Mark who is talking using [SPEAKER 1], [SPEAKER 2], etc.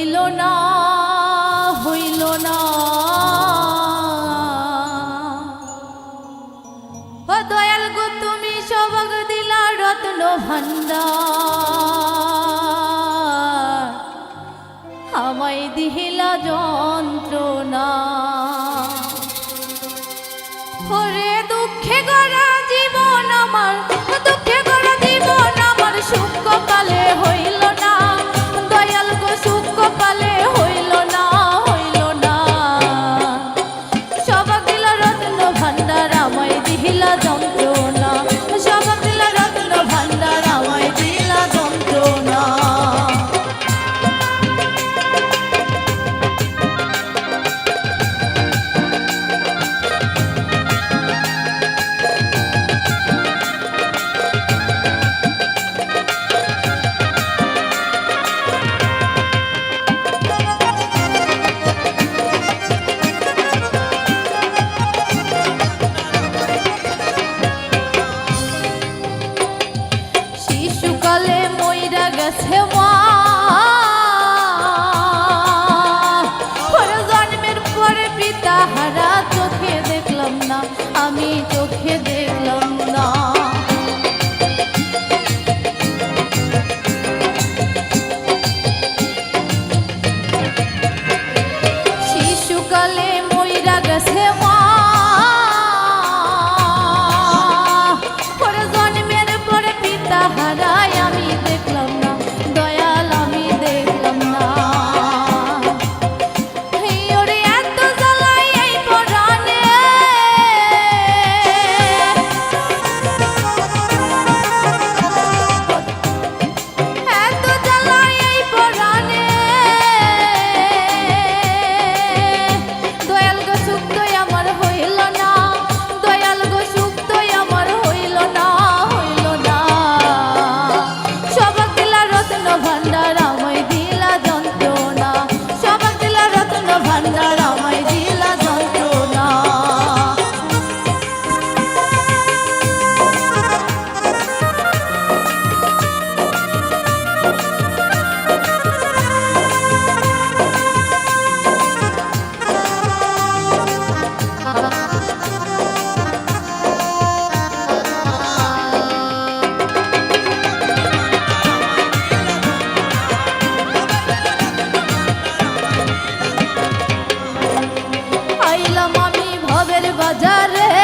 [SPEAKER 1] হইল না হইল না ও দয়াল গো তুমি সবগ দিলা রত্ন ভান্ডার আমায় দিহিলা যন্ত্রণা ওরে দুঃখে গড়া জীবন আমার দুঃখে গড়া জীবন আমার সুখ কপালে হইল না দয়াল গো সুখ কপালে হইল না হইল না সবক দিল রত্ন ভান্ডার আমায় দিহিলা যন্ত্রণা সবক দিল রত্ন ভান্ডার আমায় দিলা যন্ত্রণা শিশুকালে মইরা গেছে মা জন্মের পরে পিতা হারা চোখে দেখলাম না আমি চোখে দেখলাম না শিশুকালে মইরা গেছে মা হারাই আমি দেখলাম না দয়াল আমি দেখলাম না ওরে এত জ্বালাই এই পরাণে এত জ্বালাই এই পরাণে দয়াল গো সুখ তো আমার হইল না দয়াল গো সুখ তো আমার হইল না হইল না সবক দিলা রত্ন ভান্ডার আমায় দিলা যন্ত্রণা সবক দিলা রত্ন ভান্ডার আমায় দিলা যন্ত্রণা আইলাম আমি ভবের বাজারে